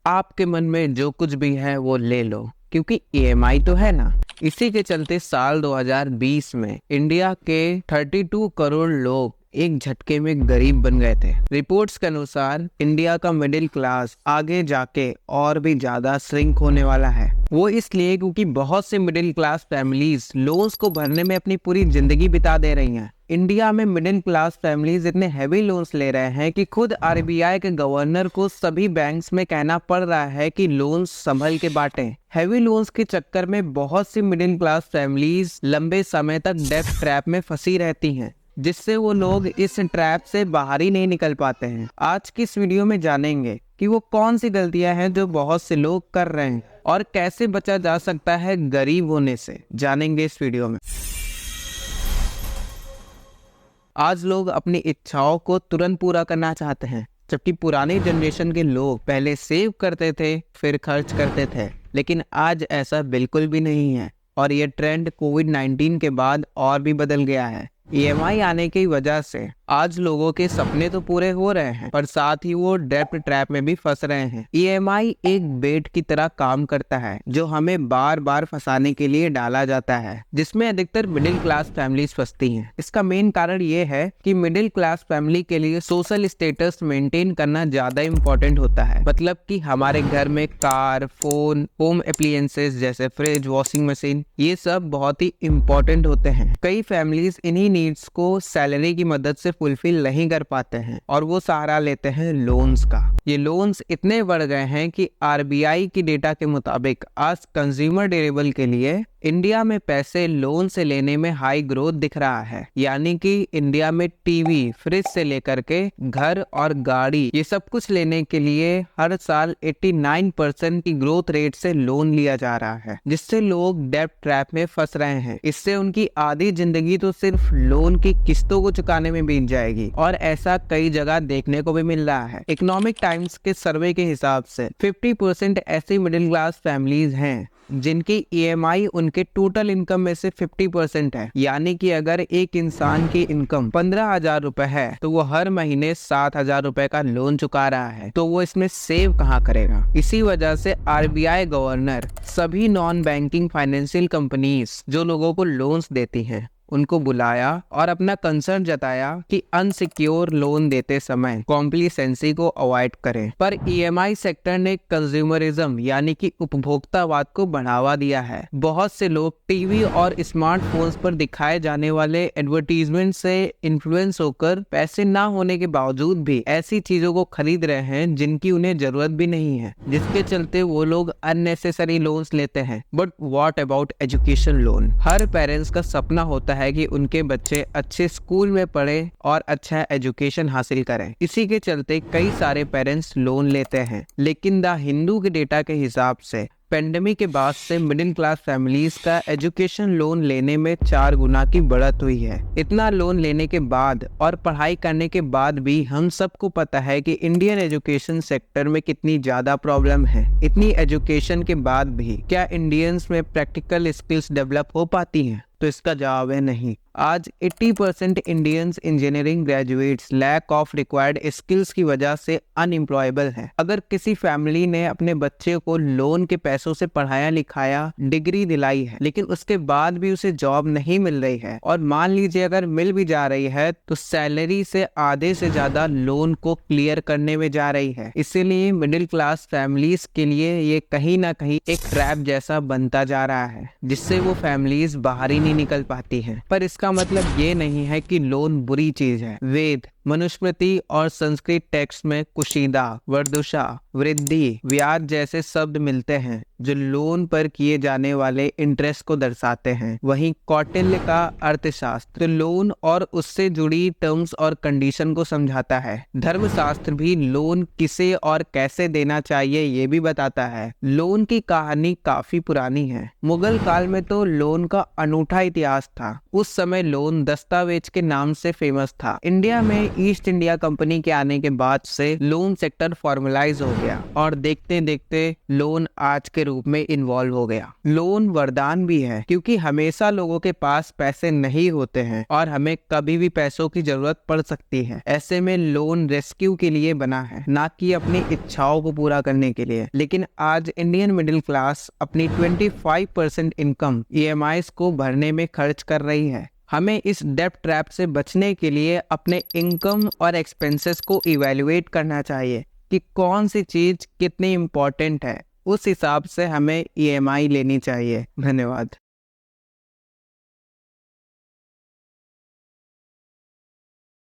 आपके मन में जो कुछ भी है वो ले लो, क्योंकि ईएमआई तो है ना। इसी के चलते साल 2020 में इंडिया के 32 करोड़ लोग एक झटके में गरीब बन गए थे। रिपोर्ट्स के अनुसार इंडिया का मिडिल क्लास आगे जाके और भी ज्यादा श्रिंक होने वाला है। वो इसलिए क्योंकि बहुत से मिडिल क्लास फैमिलीज लोन्स को भरने में अपनी पूरी जिंदगी बिता दे रही हैं। इंडिया में मिडिल क्लास फैमिलीज इतने हैवी लोन्स ले रहे हैं कि खुद आरबीआई के गवर्नर को सभी बैंक्स में कहना पड़ रहा है कि लोन्स संभल के बांटें। हैवी लोन्स के चक्कर में बहुत सी मिडिल क्लास फैमिलीज लंबे समय तक डेब्ट ट्रैप में फंसी रहती हैं, जिससे वो लोग इस ट्रैप से बाहर ही नहीं निकल पाते हैं। आज की इस वीडियो में जानेंगे कि वो कौन सी गलतियां हैं जो बहुत से लोग कर रहे हैं और कैसे बचा जा सकता है गरीब होने से। जानेंगे इस वीडियो में। आज लोग अपनी इच्छाओं को तुरंत पूरा करना चाहते हैं, जबकि पुरानी जनरेशन के लोग पहले सेव करते थे फिर खर्च करते थे। लेकिन आज ऐसा बिल्कुल भी नहीं है और ये ट्रेंड कोविड-19 के बाद और भी बदल गया है। ईएमआई आने की वजह से आज लोगों के सपने तो पूरे हो रहे हैं, पर साथ ही वो डेब्ट ट्रैप में भी फंस रहे हैं। ईएमआई एक बेट की तरह काम करता है जो हमें बार बार फंसाने के लिए डाला जाता है, जिसमें अधिकतर मिडिल क्लास फैमिलीज फंसती हैं। इसका मेन कारण ये है कि मिडिल क्लास फैमिली के लिए सोशल स्टेटस मेंटेन करना ज्यादा इम्पोर्टेंट होता है। मतलब कि हमारे घर में कार, फोन, होम एप्लियंसेस जैसे फ्रिज, वॉशिंग मशीन, ये सब बहुत ही इम्पोर्टेंट होते हैं। कई फैमिलीज इन्हीं नीड्स को सैलरी की मदद से फुलफिल नहीं कर पाते हैं और वो सहारा लेते हैं लोन्स का। ये लोन्स इतने बढ़ गए हैं कि आरबीआई की डेटा के मुताबिक आज कंज्यूमर ड्यूरेबल के लिए इंडिया में पैसे लोन से लेने में हाई ग्रोथ दिख रहा है। यानी कि इंडिया में टीवी, फ्रिज से लेकर के घर और गाड़ी, ये सब कुछ लेने के लिए हर साल 89% की ग्रोथ रेट से लोन लिया जा रहा है, जिससे लोग डेब्ट ट्रैप में फंस रहे हैं। इससे उनकी आधी जिंदगी तो सिर्फ लोन की किस्तों को चुकाने में बीत जाएगी और ऐसा कई जगह देखने को भी मिल रहा है। इकोनॉमिक टाइम्स के सर्वे के हिसाब से 50% ऐसी मिडिल क्लास फैमिलीज हैं जिनकी ईएमआई उनके टोटल इनकम में से 50% है। यानी कि अगर एक इंसान की इनकम 15,000 रुपए है तो वो हर महीने 7,000 रुपए का लोन चुका रहा है, तो वो इसमें सेव कहाँ करेगा। इसी वजह से आरबीआई गवर्नर सभी नॉन बैंकिंग फाइनेंशियल कंपनीज जो लोगों को लोन्स देती हैं उनको बुलाया और अपना कंसर्न जताया कि अनसिक्योर लोन देते समय कॉम्प्लिसेंसी को अवॉइड करें। पर ईएमआई सेक्टर ने कंज्यूमरिज्म यानी कि उपभोक्तावाद को बढ़ावा दिया है। बहुत से लोग टीवी और स्मार्टफोन्स पर दिखाए जाने वाले एडवर्टीजमेंट से इन्फ्लुएंस होकर पैसे ना होने के बावजूद भी ऐसी चीजों को खरीद रहे हैं जिनकी उन्हें जरूरत भी नहीं है, जिसके चलते वो लोग अननेसेसरी लोन्स लेते हैं। But what about education loan? Her parents का सपना होता है कि उनके बच्चे अच्छे स्कूल में पढ़े और अच्छा एजुकेशन हासिल करें। इसी के चलते कई सारे पेरेंट्स लोन लेते हैं। लेकिन द हिंदू के डेटा के हिसाब से पेंडेमिक के बाद से मिडिल क्लास फैमिलीज का एजुकेशन लोन लेने में 4 गुना की बढ़त हुई है। इतना लोन लेने के बाद और पढ़ाई करने के बाद भी हम सबको पता है कि इंडियन एजुकेशन सेक्टर में कितनी ज्यादा प्रॉब्लम है। इतनी एजुकेशन के बाद भी क्या इंडियंस में प्रैक्टिकल स्किल्स डेवलप हो पाती हैं? तो इसका जवाब है नहीं। आज 80% Indians engineering graduates lack of required skills की वजह से अनएम्प्लॉयबल हैं। अगर किसी फैमिली ने अपने बच्चे को लोन के पैसों से पढ़ाया लिखाया, डिग्री दिलाई है, लेकिन उसके बाद भी उसे जॉब नहीं मिल रही है और मान लीजिए अगर मिल भी जा रही है तो सैलरी से आधे से ज्यादा लोन को क्लियर करने में जा रही है। इसीलिए मिडिल क्लास फैमिलीज के लिए ये कहीं ना कहीं एक ट्रैप जैसा बनता जा रहा है, जिससे वो फैमिलीज बाहर ही नहीं निकल पाती हैं। पर इसका मतलब ये नहीं है कि लोन बुरी चीज है। वेद, मनुस्मृति और संस्कृत टेक्स्ट में कुशीदा, वर्दुषा, वृद्धि, ब्याज जैसे शब्द मिलते हैं जो लोन पर किए जाने वाले इंटरेस्ट को दर्शाते हैं। वहीं कौटिल्य का अर्थशास्त्र लोन और उससे जुड़ी टर्म्स और कंडीशन को समझाता है। धर्मशास्त्र भी लोन किसे और कैसे देना चाहिए ये भी बताता है। लोन की कहानी काफी पुरानी है। मुगल काल में तो लोन का अनूठा इतिहास था। उस समय लोन दस्तावेज के नाम से फेमस था। इंडिया में ईस्ट इंडिया कंपनी के आने के बाद से लोन सेक्टर फॉर्मलाइज हो गया और देखते देखते लोन आज के रूप में इन्वॉल्व हो गया। लोन वरदान भी है क्योंकि हमेशा लोगों के पास पैसे नहीं होते हैं और हमें कभी भी पैसों की जरूरत पड़ सकती है। ऐसे में लोन रेस्क्यू के लिए बना है, ना कि अपनी इच्छाओं को पूरा करने के लिए। लेकिन आज इंडियन मिडिल क्लास अपनी 25% इनकम EMIs को भरने में खर्च कर रही है। हमें इस डेब्ट ट्रैप से बचने के लिए अपने इनकम और एक्सपेंसेस को इवैल्यूएट करना चाहिए कि कौन सी चीज कितनी इम्पोर्टेंट है। उस हिसाब से हमें EMI लेनी चाहिए। धन्यवाद।